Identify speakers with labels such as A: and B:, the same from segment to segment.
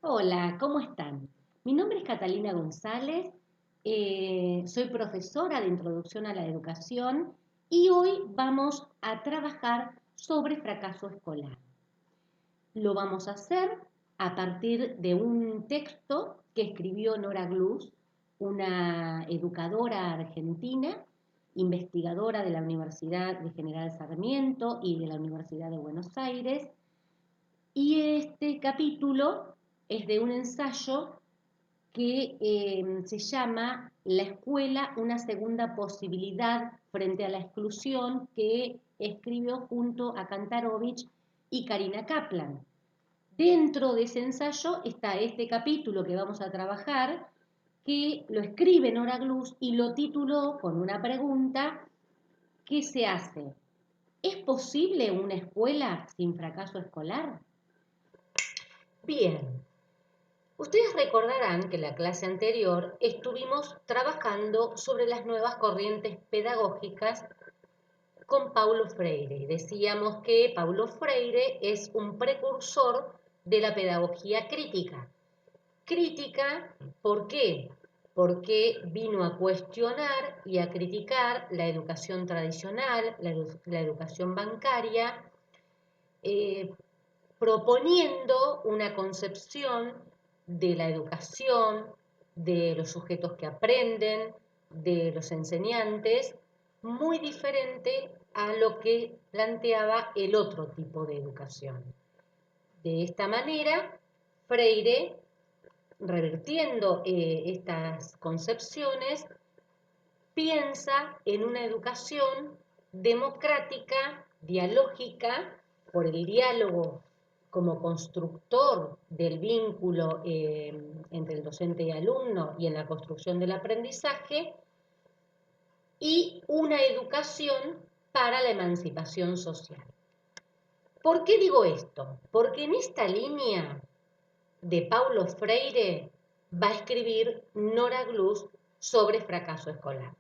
A: Hola, ¿cómo están? Mi nombre es Catalina González, soy profesora de Introducción a la Educación y hoy vamos a trabajar sobre fracaso escolar. Lo vamos a hacer a partir de un texto que escribió Nora Glus, una educadora argentina, investigadora de la Universidad de General Sarmiento y de la Universidad de Buenos Aires. Y este capítulo es de un ensayo que se llama La escuela, una segunda posibilidad frente a la exclusión, que escribió junto a Kantarovich y Karina Kaplan. Dentro de ese ensayo está este capítulo que vamos a trabajar, que lo escribe Nora Glus y lo tituló con una pregunta: ¿qué se hace? ¿Es posible una escuela sin fracaso escolar? Bien, ustedes recordarán que en la clase anterior estuvimos trabajando sobre las nuevas corrientes pedagógicas con Paulo Freire. Decíamos que Paulo Freire es un precursor de la pedagogía crítica. Crítica, ¿por qué? Porque vino a cuestionar y a criticar la educación tradicional, la educación bancaria, eh, proponiendo una concepción de la educación, de los sujetos que aprenden, de los enseñantes, muy diferente a lo que planteaba el otro tipo de educación. De esta manera, Freire, revirtiendo estas concepciones, piensa en una educación democrática, dialógica, por el diálogo como constructor del vínculo entre el docente y alumno y en la construcción del aprendizaje, y una educación para la emancipación social. ¿Por qué digo esto? Porque en esta línea de Paulo Freire va a escribir Nora Glus sobre fracaso escolar.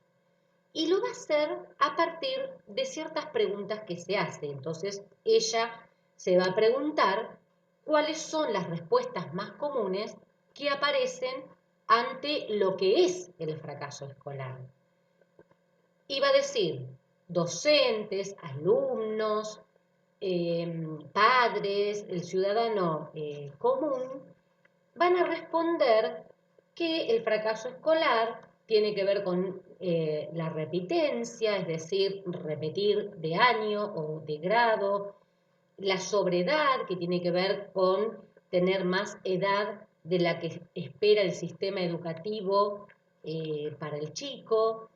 A: Y lo va a hacer a partir de ciertas preguntas que se hace. Entonces, ella se va a preguntar cuáles son las respuestas más comunes que aparecen ante lo que es el fracaso escolar. Y va a decir, docentes, alumnos, padres, el ciudadano común, van a responder que el fracaso escolar tiene que ver con la repitencia, es decir, repetir de año o de grado, la sobredad, que tiene que ver con tener más edad de la que espera el sistema educativo para el chico,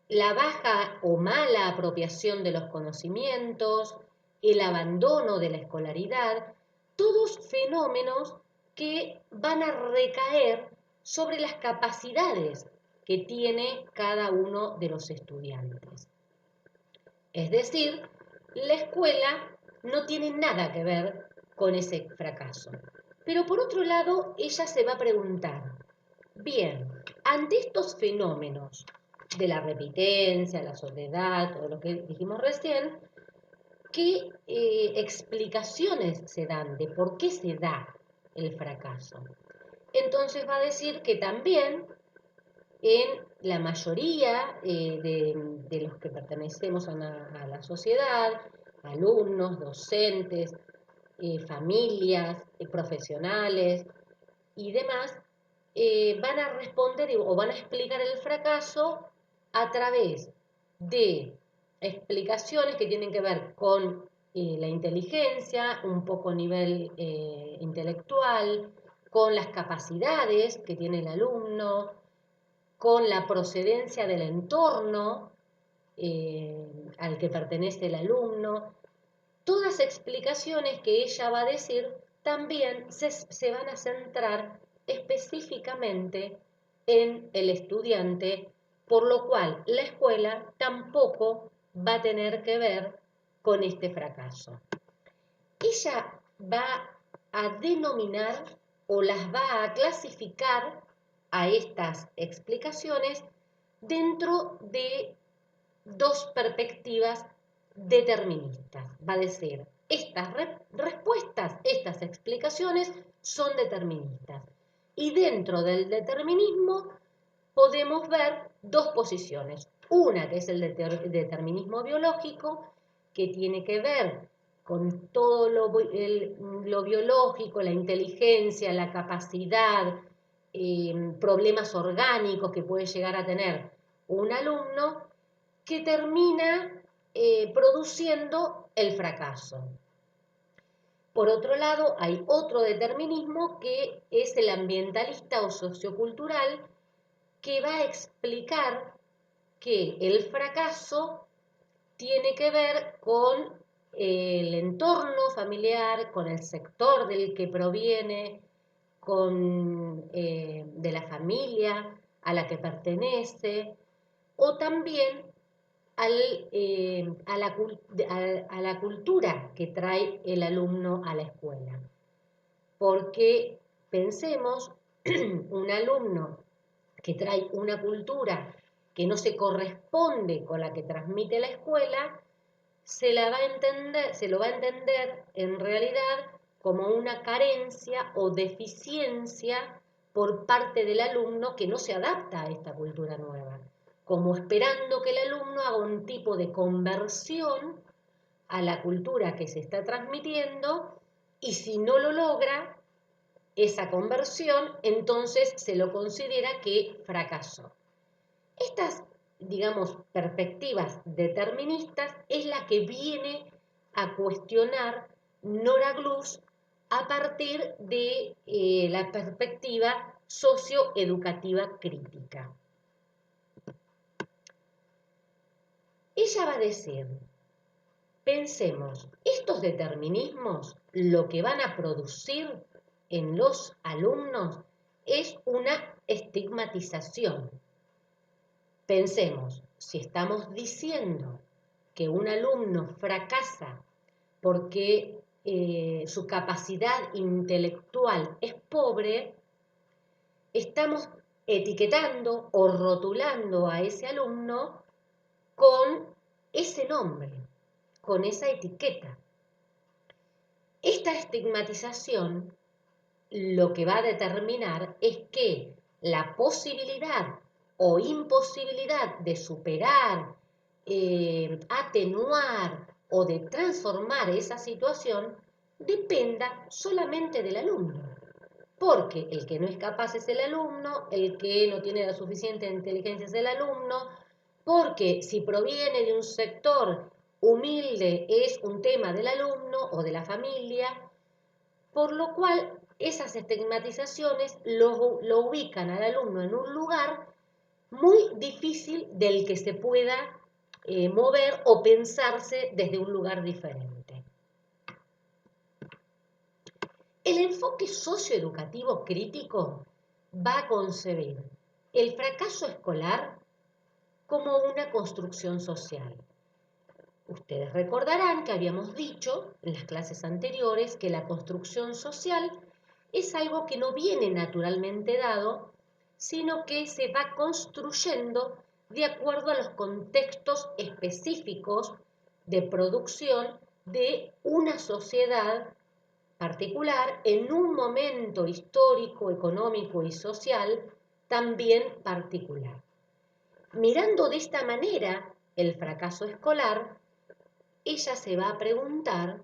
A: la baja o mala apropiación de los conocimientos, el abandono de la escolaridad, todos fenómenos que van a recaer sobre las capacidades que tiene cada uno de los estudiantes. Es decir, la escuela no tiene nada que ver con ese fracaso. Pero por otro lado, ella se va a preguntar, bien, ante estos fenómenos de la repitencia, la soledad, todo lo que dijimos recién, ¿qué explicaciones se dan de por qué se da el fracaso? Entonces va a decir que también en la mayoría de los que pertenecemos a la sociedad, alumnos, docentes, familias, profesionales y demás, van a responder o van a explicar el fracaso a través de explicaciones que tienen que ver con la inteligencia, un poco a nivel intelectual, con las capacidades que tiene el alumno, con la procedencia del entorno al que pertenece el alumno. Todas explicaciones que ella va a decir también se van a centrar específicamente en el estudiante, por lo cual la escuela tampoco va a tener que ver con este fracaso. Ella va a denominar o las va a clasificar a estas explicaciones dentro de dos perspectivas deterministas. Va a decir, estas respuestas, estas explicaciones son deterministas. Y dentro del determinismo podemos ver dos posiciones. Una que es el determinismo biológico, que tiene que ver con todo lo biológico, la inteligencia, la capacidad, problemas orgánicos que puede llegar a tener un alumno, que termina produciendo el fracaso. Por otro lado, hay otro determinismo que es el ambientalista o sociocultural, que va a explicar que el fracaso tiene que ver con el entorno familiar, con el sector del que proviene, de la familia a la que pertenece, o también a la cultura que trae el alumno a la escuela. Porque pensemos, un alumno que trae una cultura que no se corresponde con la que transmite la escuela, se lo va a entender en realidad como una carencia o deficiencia por parte del alumno que no se adapta a esta cultura nueva, como esperando que el alumno haga un tipo de conversión a la cultura que se está transmitiendo, y si no lo logra esa conversión, entonces se lo considera que fracasó. Estas, digamos, perspectivas deterministas es la que viene a cuestionar Nora Gluss a partir de la perspectiva socioeducativa crítica. Ella va a decir, pensemos, estos determinismos lo que van a producir en los alumnos es una estigmatización. Pensemos, si estamos diciendo que un alumno fracasa porque su capacidad intelectual es pobre, estamos etiquetando o rotulando a ese alumno con ese nombre, con esa etiqueta. Esta estigmatización lo que va a determinar es que la posibilidad o imposibilidad de superar, atenuar o de transformar esa situación dependa solamente del alumno. Porque el que no es capaz es el alumno, el que no tiene la suficiente inteligencia es el alumno, porque si proviene de un sector humilde es un tema del alumno o de la familia, por lo cual esas estigmatizaciones lo ubican al alumno en un lugar muy difícil del que se pueda mover o pensarse desde un lugar diferente. El enfoque socioeducativo crítico va a concebir el fracaso escolar como una construcción social. Ustedes recordarán que habíamos dicho en las clases anteriores que la construcción social es algo que no viene naturalmente dado, sino que se va construyendo de acuerdo a los contextos específicos de producción de una sociedad particular en un momento histórico, económico y social también particular. Mirando de esta manera el fracaso escolar, ella se va a preguntar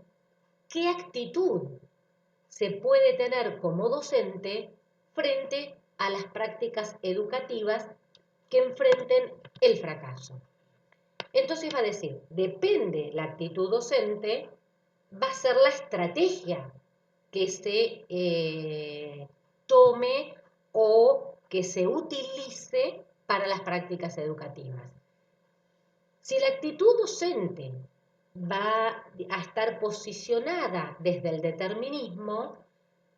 A: qué actitud se puede tener como docente frente a las prácticas educativas que enfrenten el fracaso. Entonces va a decir, depende la actitud docente, va a ser la estrategia que se tome o que se utilice para las prácticas educativas. Si la actitud docente va a estar posicionada desde el determinismo,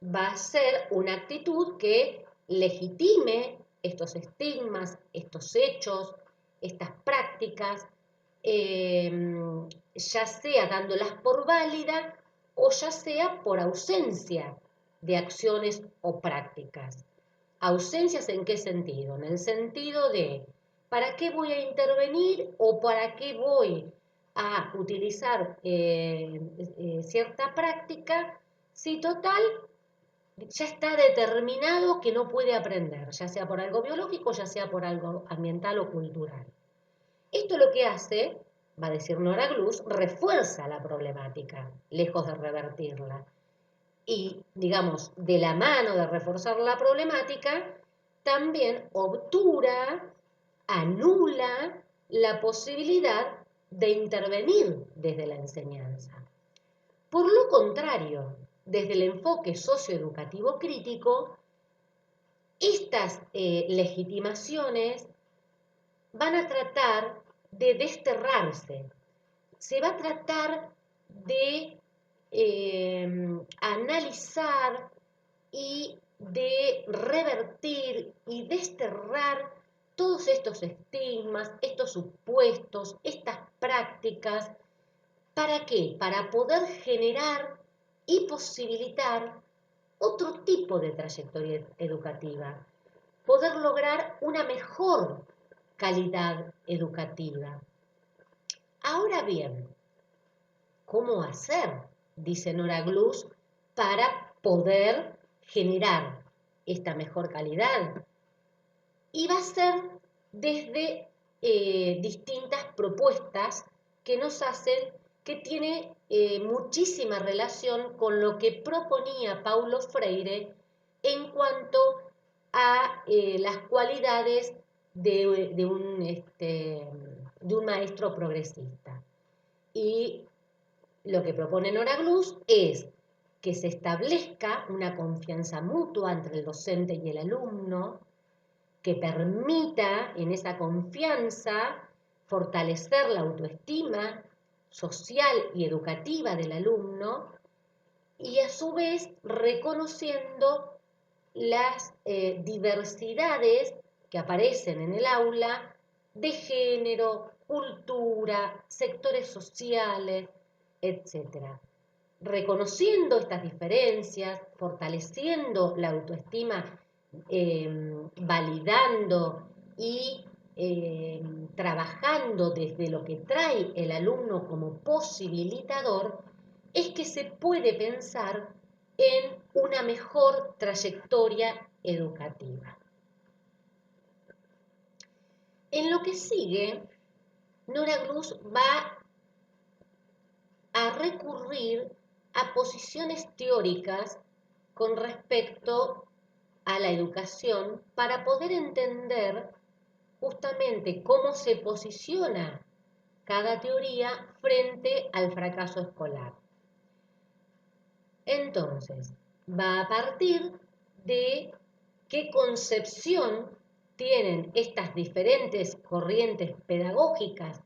A: va a ser una actitud que legitime estos estigmas, estos hechos, estas prácticas, ya sea dándolas por válida o ya sea por ausencia de acciones o prácticas. ¿Ausencias en qué sentido? En el sentido de ¿para qué voy a intervenir o para qué voy a utilizar cierta práctica si total ya está determinado que no puede aprender, ya sea por algo biológico, ya sea por algo ambiental o cultural? Esto lo que hace, va a decir Nora Glus, refuerza la problemática, lejos de revertirla. Y, digamos, de la mano de reforzar la problemática, también obtura, anula la posibilidad de intervenir desde la enseñanza. Por lo contrario, desde el enfoque socioeducativo crítico, estas legitimaciones van a tratar de desterrarse. Se va a tratar de analizar y de revertir y desterrar todos estos estigmas, estos supuestos, estas prácticas. ¿Para qué? Para poder generar y posibilitar otro tipo de trayectoria educativa, poder lograr una mejor calidad educativa. Ahora bien, ¿cómo hacer? Dice Nora Glus, para poder generar esta mejor calidad. Y va a ser desde distintas propuestas que nos hacen, que tiene muchísima relación con lo que proponía Paulo Freire en cuanto a las cualidades de un maestro progresista. Y lo que propone Nora Glus es que se establezca una confianza mutua entre el docente y el alumno, que permita en esa confianza fortalecer la autoestima social y educativa del alumno y a su vez reconociendo las diversidades que aparecen en el aula de género, cultura, sectores sociales, etc. Reconociendo estas diferencias, fortaleciendo la autoestima, validando y trabajando desde lo que trae el alumno como posibilitador, es que se puede pensar en una mejor trayectoria educativa. En lo que sigue, Nora Glus va a recurrir a posiciones teóricas con respecto a la educación para poder entender justamente cómo se posiciona cada teoría frente al fracaso escolar. Entonces, va a partir de qué concepción tienen estas diferentes corrientes pedagógicas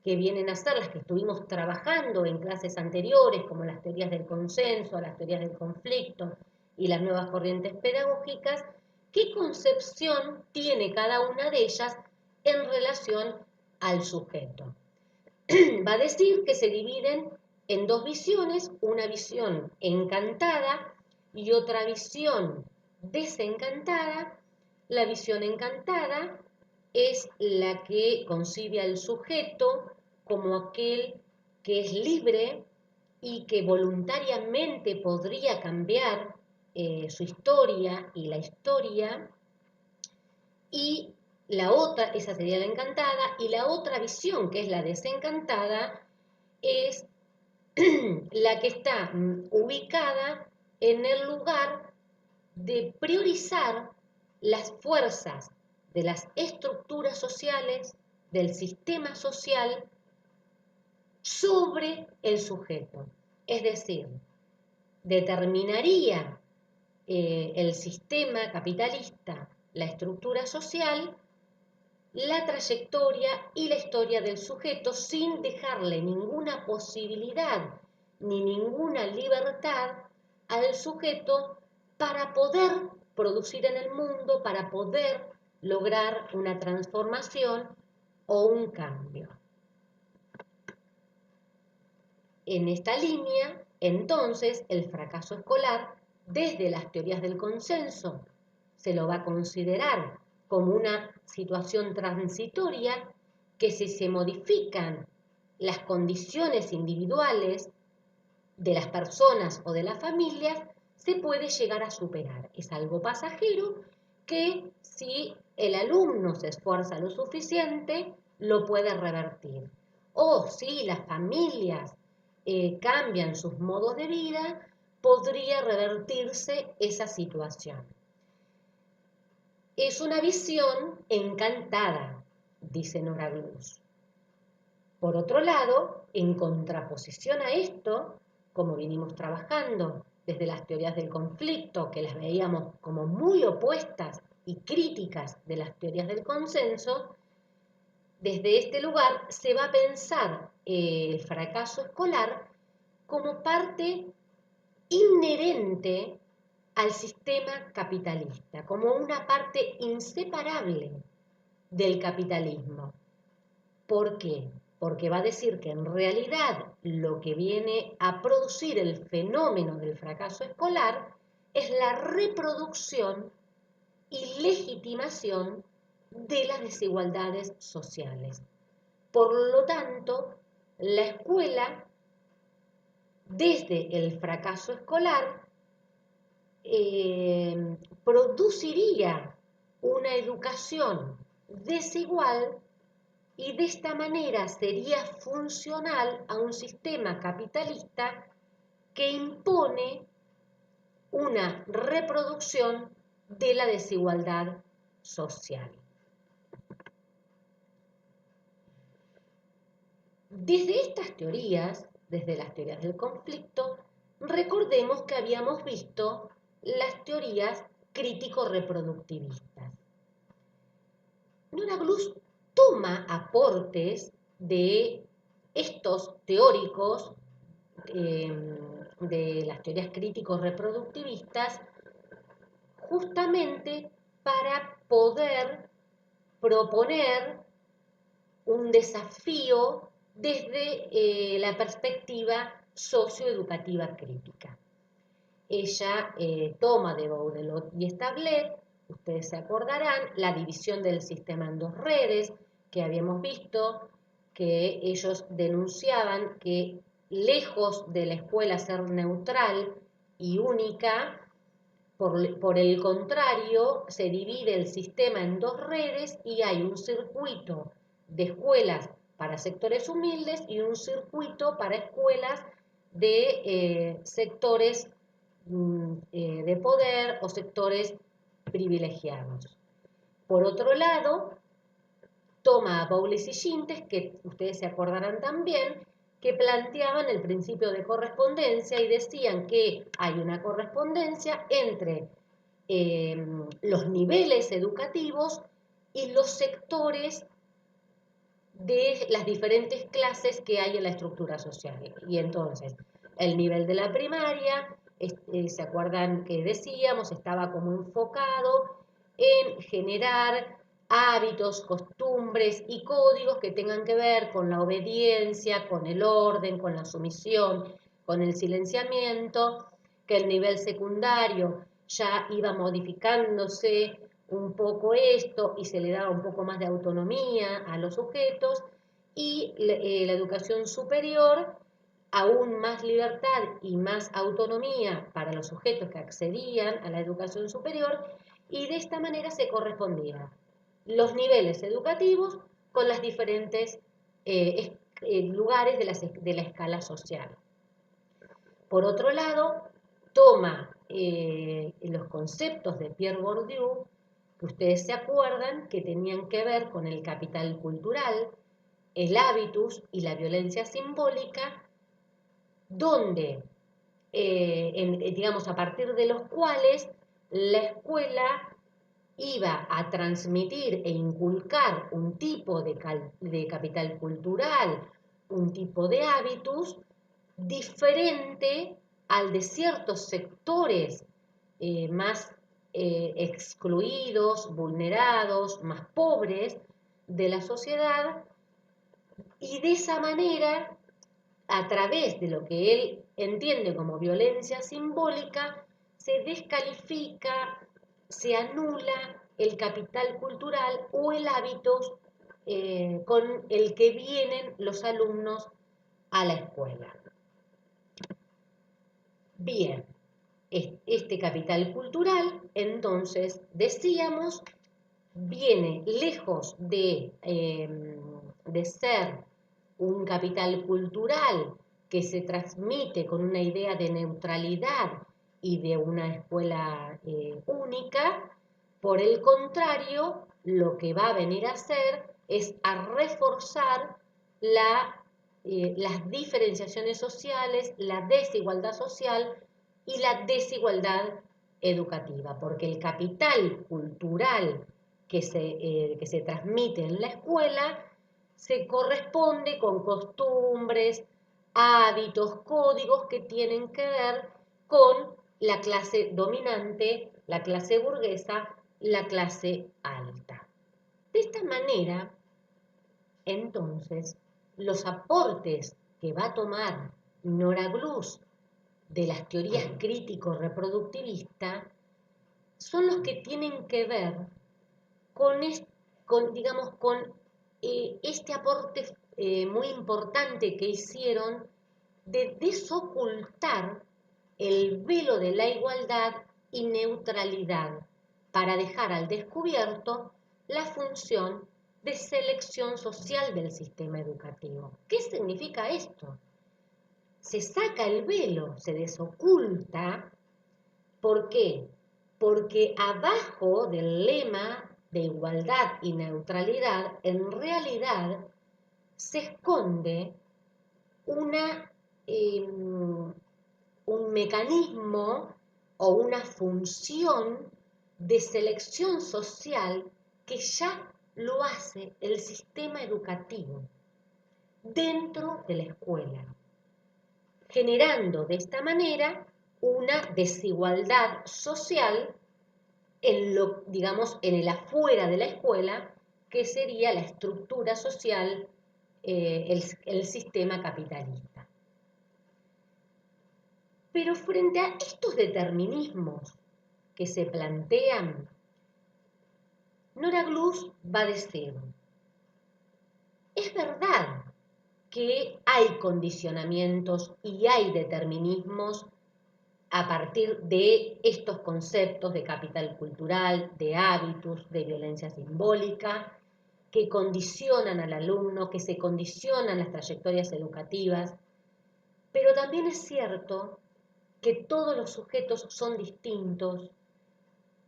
A: que vienen a ser las que estuvimos trabajando en clases anteriores, como las teorías del consenso, las teorías del conflicto y las nuevas corrientes pedagógicas, qué concepción tiene cada una de ellas en relación al sujeto. Va a decir que se dividen en dos visiones, una visión encantada y otra visión desencantada. La visión encantada es la que concibe al sujeto como aquel que es libre y que voluntariamente podría cambiar su historia y la historia, y la otra, esa sería la encantada, y la otra visión, que es la desencantada, es la que está ubicada en el lugar de priorizar las fuerzas de las estructuras sociales, del sistema social, sobre el sujeto. Es decir, determinaría el sistema capitalista, la estructura social, la trayectoria y la historia del sujeto sin dejarle ninguna posibilidad ni ninguna libertad al sujeto para poder producir en el mundo, para poder lograr una transformación o un cambio. En esta línea, entonces, el fracaso escolar, desde las teorías del consenso, se lo va a considerar como una situación transitoria que si se modifican las condiciones individuales de las personas o de las familias se puede llegar a superar. Es algo pasajero que si el alumno se esfuerza lo suficiente, lo puede revertir. O si las familias cambian sus modos de vida, podría revertirse esa situación. Es una visión encantada, dice Nora Glus. Por otro lado, en contraposición a esto, como vinimos trabajando desde las teorías del conflicto, que las veíamos como muy opuestas y críticas de las teorías del consenso, desde este lugar se va a pensar el fracaso escolar como parte inherente al sistema capitalista, como una parte inseparable del capitalismo. ¿Por qué? Porque va a decir que en realidad lo que viene a producir el fenómeno del fracaso escolar es la reproducción y legitimación de las desigualdades sociales. Por lo tanto, la escuela, desde el fracaso escolar, produciría una educación desigual y de esta manera sería funcional a un sistema capitalista que impone una reproducción de la desigualdad social. Desde estas teorías, desde las teorías del conflicto, recordemos que habíamos visto las teorías crítico-reproductivistas. Nora Glus toma aportes de estos teóricos de las teorías crítico-reproductivistas justamente para poder proponer un desafío desde la perspectiva socioeducativa crítica. Ella toma de Baudelot y Stablet, ustedes se acordarán, la división del sistema en dos redes, que habíamos visto, que ellos denunciaban que lejos de la escuela ser neutral y única, por el contrario, se divide el sistema en dos redes y hay un circuito de escuelas para sectores humildes y un circuito para escuelas de sectores de poder o sectores privilegiados. Por otro lado, toma a Bowles y Gintes, que ustedes se acordarán también, que planteaban el principio de correspondencia y decían que hay una correspondencia entre los niveles educativos y los sectores de las diferentes clases que hay en la estructura social. Y entonces, el nivel de la primaria, ¿se acuerdan que decíamos? Estaba como enfocado en generar hábitos, costumbres y códigos que tengan que ver con la obediencia, con el orden, con la sumisión, con el silenciamiento, que el nivel secundario ya iba modificándose un poco esto y se le daba un poco más de autonomía a los sujetos, y la educación superior, aún más libertad y más autonomía para los sujetos que accedían a la educación superior, y de esta manera se correspondían los niveles educativos con los diferentes lugares de la escala social. Por otro lado, toma los conceptos de Pierre Bourdieu, que ustedes se acuerdan que tenían que ver con el capital cultural, el hábitus y la violencia simbólica, donde, digamos, a partir de los cuales la escuela iba a transmitir e inculcar un tipo de capital cultural, un tipo de hábitus diferente al de ciertos sectores más excluidos, vulnerados, más pobres de la sociedad, y de esa manera, a través de lo que él entiende como violencia simbólica, se descalifica, se anula el capital cultural o el hábito con el que vienen los alumnos a la escuela. Bien, este capital cultural, entonces, decíamos, viene lejos de ser un capital cultural que se transmite con una idea de neutralidad y de una escuela única. Por el contrario, lo que va a venir a hacer es a reforzar las diferenciaciones sociales, la desigualdad social y la desigualdad educativa, porque el capital cultural que se transmite en la escuela se corresponde con costumbres, hábitos, códigos que tienen que ver con la clase dominante, la clase burguesa, la clase alta. De esta manera, entonces, los aportes que va a tomar Nora Glus de las teorías crítico-reproductivistas son los que tienen que ver con este aporte muy importante que hicieron de desocultar el velo de la igualdad y neutralidad para dejar al descubierto la función de selección social del sistema educativo. ¿Qué significa esto? Se saca el velo, se desoculta. ¿Por qué? Porque abajo del lema de igualdad y neutralidad, en realidad se esconde un mecanismo o una función de selección social que ya lo hace el sistema educativo dentro de la escuela, generando de esta manera una desigualdad social en el afuera de la escuela, que sería la estructura social, el sistema capitalista. Pero frente a estos determinismos que se plantean, Nora Glus va a decir, es verdad que hay condicionamientos y hay determinismos a partir de estos conceptos de capital cultural, de hábitos, de violencia simbólica, que condicionan al alumno, que se condicionan las trayectorias educativas, pero también es cierto que todos los sujetos son distintos,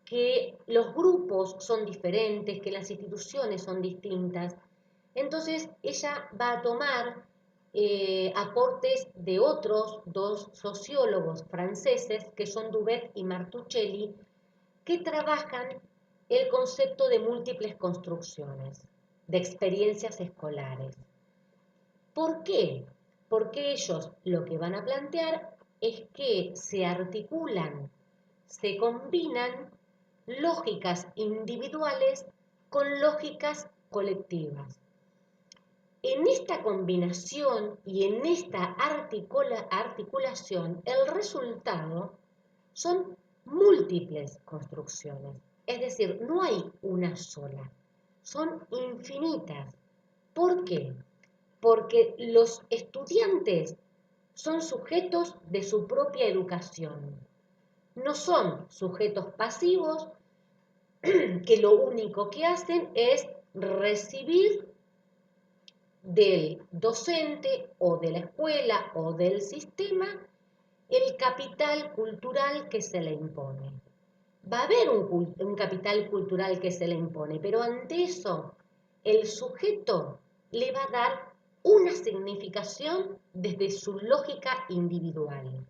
A: que los grupos son diferentes, que las instituciones son distintas. Entonces ella va a tomar aportes de otros dos sociólogos franceses, que son Dubet y Martuchelli, que trabajan el concepto de múltiples construcciones, de experiencias escolares. ¿Por qué? Porque ellos lo que van a plantear es que se articulan, se combinan lógicas individuales con lógicas colectivas. En esta combinación y en esta articulación, el resultado son múltiples construcciones. Es decir, no hay una sola, son infinitas. ¿Por qué? Porque los estudiantes son sujetos de su propia educación. No son sujetos pasivos que lo único que hacen es recibir del docente o de la escuela o del sistema el capital cultural que se le impone. Va a haber un capital cultural que se le impone, pero ante eso el sujeto le va a dar una significación desde su lógica individual.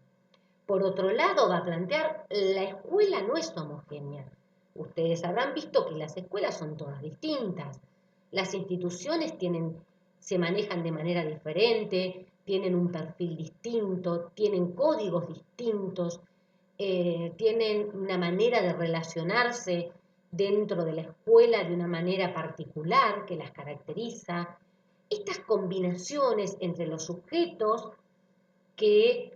A: Por otro lado, va a plantear, la escuela no es homogénea. Ustedes habrán visto que las escuelas son todas distintas. Las instituciones se manejan de manera diferente, tienen un perfil distinto, tienen códigos distintos, tienen una manera de relacionarse dentro de la escuela de una manera particular que las caracteriza. Estas combinaciones entre los sujetos que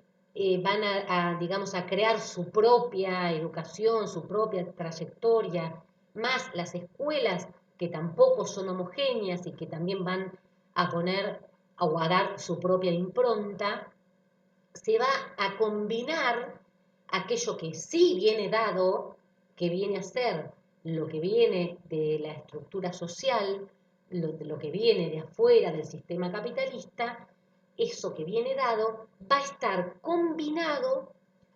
A: van digamos, a crear su propia educación, su propia trayectoria, más las escuelas que tampoco son homogéneas y que también van a poner o a dar su propia impronta, se va a combinar aquello que sí viene dado, que viene a ser lo que viene de la estructura social, lo que viene de afuera del sistema capitalista, eso que viene dado va a estar combinado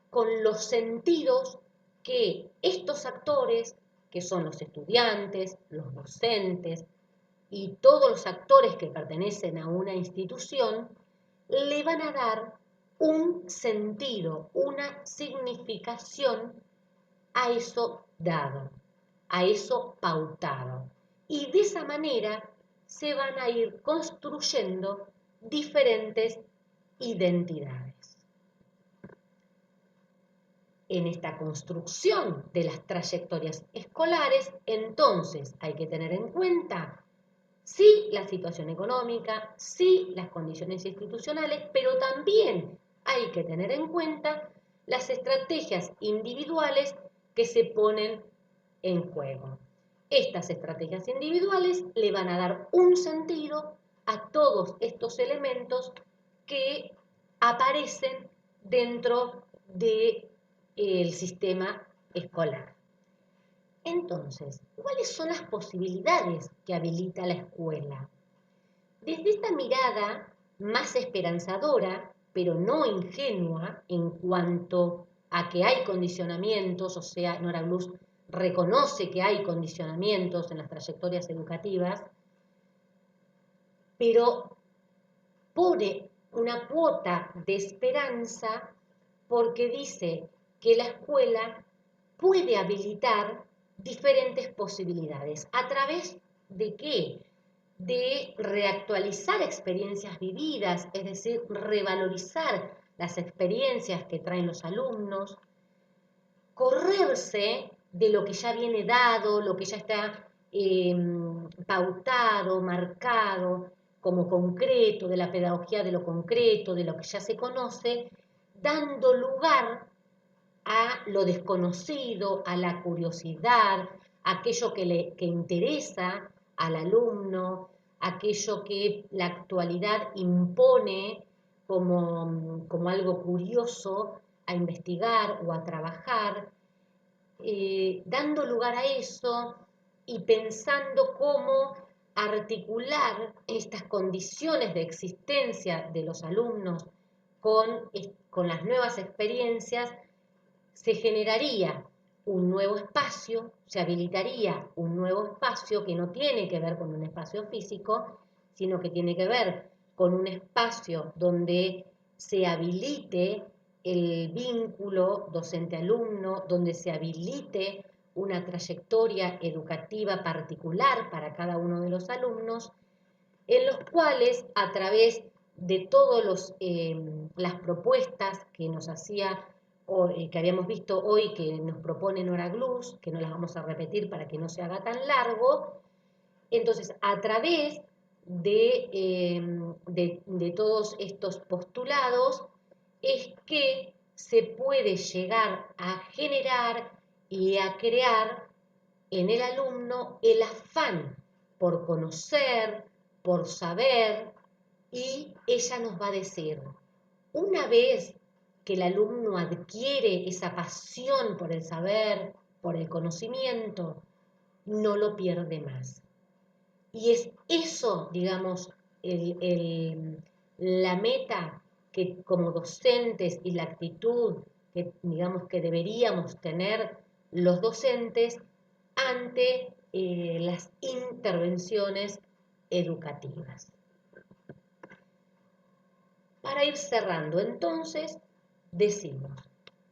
A: con los sentidos que estos actores, que son los estudiantes, los docentes y todos los actores que pertenecen a una institución, le van a dar un sentido, una significación a eso dado, a eso pautado. Y de esa manera se van a ir construyendo diferentes identidades. En esta construcción de las trayectorias escolares, entonces hay que tener en cuenta sí la situación económica, sí las condiciones institucionales, pero también hay que tener en cuenta las estrategias individuales que se ponen en juego. Estas estrategias individuales le van a dar un sentido a todos estos elementos que aparecen dentro del sistema escolar. Entonces, ¿cuáles son las posibilidades que habilita la escuela? Desde esta mirada más esperanzadora, pero no ingenua en cuanto a que hay condicionamientos, o sea, Nora Blues reconoce que hay condicionamientos en las trayectorias educativas, pero pone una cuota de esperanza porque dice que la escuela puede habilitar diferentes posibilidades. ¿A través de qué? De reactualizar experiencias vividas, es decir, revalorizar las experiencias que traen los alumnos, correrse de lo que ya viene dado, lo que ya está pautado, marcado como concreto, de la pedagogía de lo concreto, de lo que ya se conoce, dando lugar a lo desconocido, a la curiosidad, aquello que interesa al alumno, aquello que la actualidad impone como algo curioso a investigar o a trabajar, dando lugar a eso y pensando cómo articular estas condiciones de existencia de los alumnos con las nuevas experiencias, se generaría un nuevo espacio, se habilitaría un nuevo espacio que no tiene que ver con un espacio físico, sino que tiene que ver con un espacio donde se habilite el vínculo docente-alumno, donde se habilite una trayectoria educativa particular para cada uno de los alumnos, en los cuales a través de todas las propuestas que nos hacía que habíamos visto hoy, que nos propone Nora Gluz, que no las vamos a repetir para que no se haga tan largo. Entonces, a través de todos estos postulados, es que se puede llegar a generar y a crear en el alumno el afán por conocer, por saber, y ella nos va a decir, una vez que el alumno adquiere esa pasión por el saber, por el conocimiento, no lo pierde más. Y es eso, digamos, la meta que como docentes y la actitud que, digamos, que deberíamos tener los docentes ante las intervenciones educativas. Para ir cerrando, entonces, decimos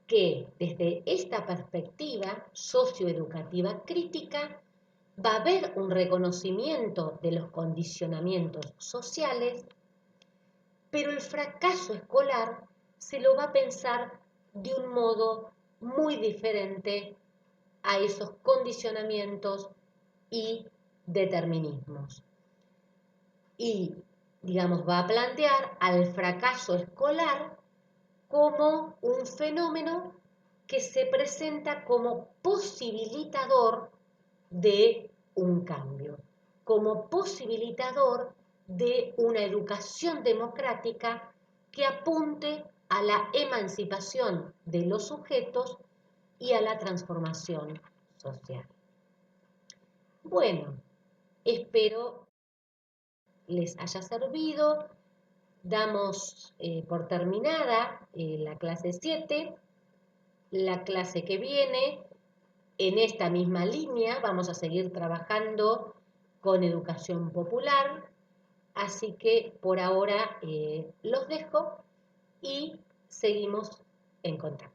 A: que desde esta perspectiva socioeducativa crítica va a haber un reconocimiento de los condicionamientos sociales, pero el fracaso escolar se lo va a pensar de un modo muy diferente a esos condicionamientos y determinismos. Y, digamos, va a plantear al fracaso escolar como un fenómeno que se presenta como posibilitador de un cambio, como posibilitador de una educación democrática que apunte a la emancipación de los sujetos y a la transformación social. Bueno, espero les haya servido. Damos por terminada la clase 7. La clase que viene, en esta misma línea, vamos a seguir trabajando con educación popular. Así que por ahora los dejo y seguimos en contacto.